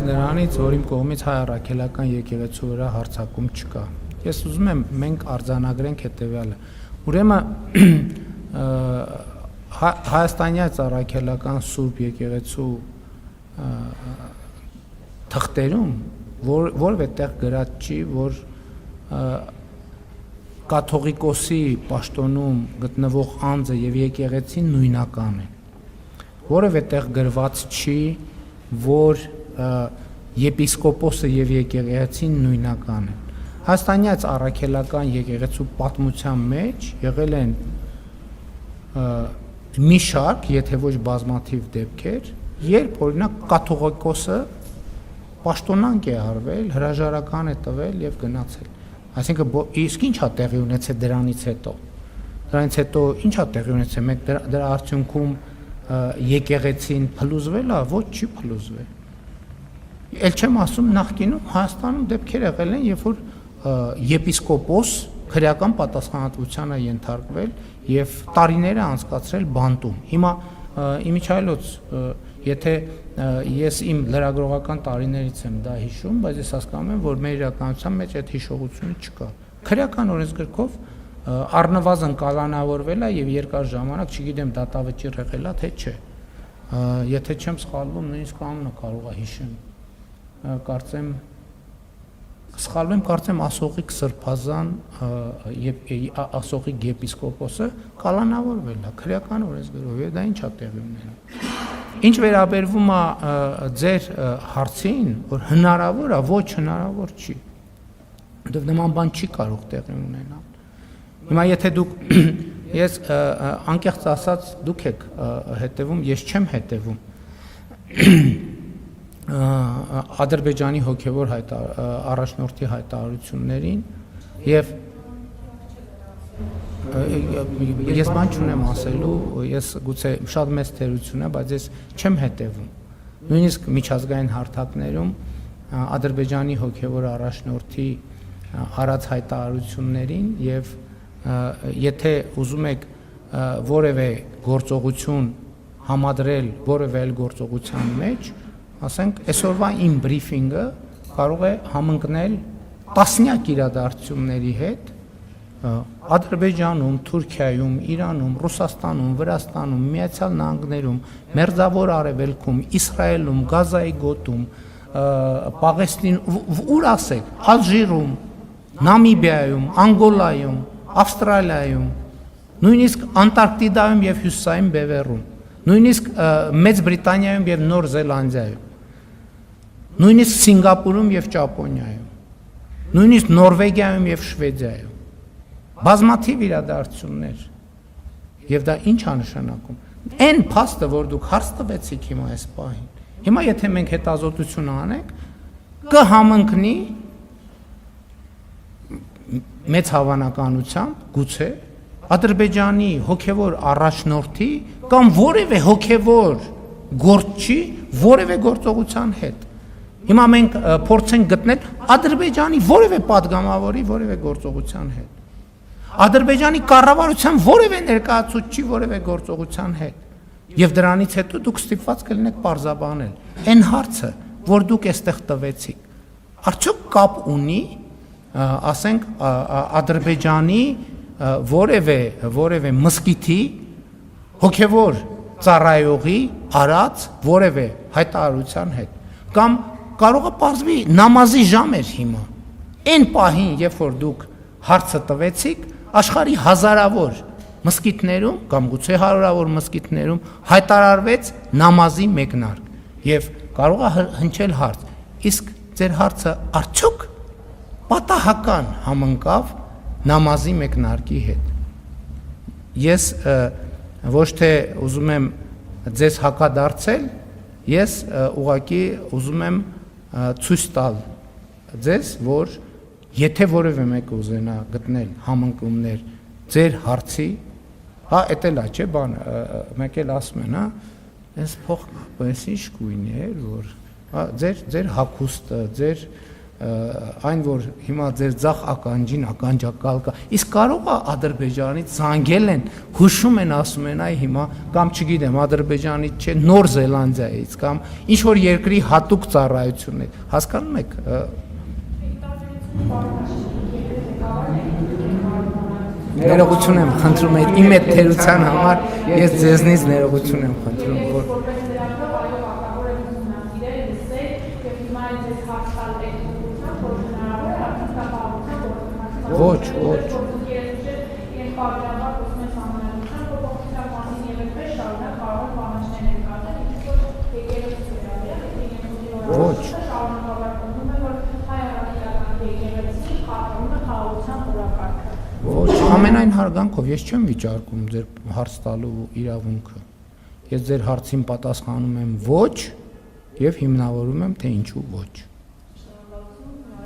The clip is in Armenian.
նրանից, որ իմ կողմից հայ առաքելական եկեղեցու վրա հարձակում չկա։ Ես ուզում եմ մենք արձանագրենք հետևյալը։ Ուրեմն հայաստանյաց առաքելական Սուրբ եկեղեցու թղթերում որևէ տեղ գրած չի, որ կաթողիկոսի պաշտոնում գտնվող անձը եւ եկեղեցին նույնական են։ Որևէ տեղ գրված չի, որ եպիսկոպոսը եւ եկեղեցին նույնական են։ Հայաստանյաց առաքելական եկեղեցու պատմության մեջ եղել են մի շարք, եթե ոչ բազմաթիվ դեպքեր, երբ օրինակ կաթողիկոսը պաշտոնանկ է արվել, հրաժարական է տվել եւ գնացել։ Այսինքն իսկ ինչ է տեղի ունեցել դրանից հետո։ Դրանից հետո ինչ է տեղի ունեցել, մենք դրա արդյունքում եկեղեցին փլուզվել է, ոչ չի փլուզվել։ Էլ չեմ ասում նախկինում Հայաստանում դեպքեր եղել են, երբ որ եպիսկոպոս քրեական պատասխանատվության է ենթարկվել եւ տարիներ է անցկացրել բանտում։ Հիմա իմիջայլոց եթե ես իմ լրագրողական տարիներից եմ դա հիշում, բայց ես հասկանում եմ, որ մեր իրականության մեջ այդ հիշողությունը չկա։ Քրեական օրենսգրքով առնվազն կալանավորվել է եւ երկար ժամանակ, չգիտեմ դատավճիռ եղել է թե չէ։ Եթե չեմ սխալվում, նույնիսկ անունը կարող է հիշեմ։ Կարծեմ սխալվում եմ, կարծեմ Ասողիկ Սրբազան եւ Ասողիկ եպիսկոպոսը կալանավորվել է քրեական օրենսգրքով, եւ դա ինչ է տեղի ունենում։ Ինչ վերաբերվում է ձեր հարցին, որ հնարավոր է, ոչ հնարավոր չի։ Որտեղ նման բան չի կարող տեղի ունենալ։ Հիմա եթե դուք ես անկեղծ ասած դուք եք հետևում, ես չեմ հետևում Ադրբեջանի հոգևոր առաջնորդի հայտարարություններին եւ ես բան չունեմ ասելու, ես գուցե շատ մեծ թերություն է, բայց ես չեմ հետևում։ Նույնիսկ միջազգային հարթակներում Ադրբեջանի հոգևոր առաջնորդի արած հայտարարություններին եւ եթե ուզում եք որևէ գործողություն համադրել որևէ այլ գործողության մեջ, ասենք այսօրվա իմ բրիֆինգը կարող է համընկնել տասնյակ իրադարձությունների հետ Ադրբեջանում, Թուրքիայում, Իրանում, Ռուսաստանում, Վրաստանում, Միացյալ Նահանգներում, Մերձավոր Արևելքում, Իսրայելում, Գազայի գոտում, Պաղեստին, ուր ասեք, Ալժիրում, Նամիբիայում, Անգոլայում, Ավստրալիայում, նույնիսկ Անտարկտիդայում եւ Հյուսիսային Բևեռում, նույնիսկ Մեծ Բրիտանիայում եւ Նոր Զելանդիայում, նույնիսկ Սինգապուրում եւ Ճապոնիայում, նույնիսկ Նորվեգիայում եւ Շվեդիայում, բազմաթիվ իրադարձություններ, եւ դա ինչ է նշանակում։ Այն փաստը, որ դուք հարց տվեցիք հիմա այս պահին, հիմա եթե մենք հետազոտություն անենք, կհամընկնի մեծ հավանականությամբ գուցե Ադրբեջանի հոգևոր առաջնորդի կամ որևէ հոգևոր գործչի որևէ գործողության հետ։ Հիմա մենք փորձենք գտնել Ադրբեջանի որևէ падգամավորի որևէ գործողության հետ։ Ադրբեջանի կառավարության որևէ ներկայացուցչի որևէ գործողության հետ։ Եվ դրանից հետո դուք ստիպված կլինեք պարզաբանել։ Այն հարցը, որ դուք այստեղ տվեցիք, արդյոք կապ ունի, ասենք Ադրբեջանի որևէ մզկիթի հոգևոր ծառայողի արած որևէ հայտարարության հետ կամ կարող է պարզվի նամազի ժամ էր հիմա այն պահին երբ որ դուք հարցը տվեցիք աշխարհի հազարավոր մզկիթներում կամ գուցե հարյուրավոր մզկիթներում հայտարարվեց նամազի մեկնարկ եւ կարող է հնչել հարց իսկ ձեր հարցը արդյոք պատահական համընկավ նամազի մեկնարկի հետ։ Ես ոչ թե ուզում եմ ձեզ հակադարձել, ես ուղղակի ուզում եմ ցույց տալ ձեզ, որ եթե որևէ մեկը ուզենա գտնել համընկումներ ձեր հարցի, հա, էդ էլ է, չէ, բան, մեկ էլ ասում են, հա, այս փող, այս ինչ գույն է, որ ձեր հագուստը, ձեր այն որ հիմա ձեր ցախ ականջին ականջակալ կա, իսկ կարող է Ադրբեջանից զանգել են, հուշում են, ասում են, այ հիմա կամ չգիտեմ, Ադրբեջանից չէ, Նոր Զելանդիայից կամ ինչ որ երկրի հատուկ ծառայություն է, հասկանում եք։ Ներողություն եմ խնդրում, իմ այդ թերության համար ես ձեզնից ներողություն եմ խնդրում, որ ոչ, ոչ։ Ոչ։ Ոչ, ամենայն հարգանքով ես չեմ վիճարկում ձեր հարց տալու իրավունքը։ Ես ձեր հարցին պատասխանում եմ ոչ եւ հիմնավորում եմ թե ինչու ոչ։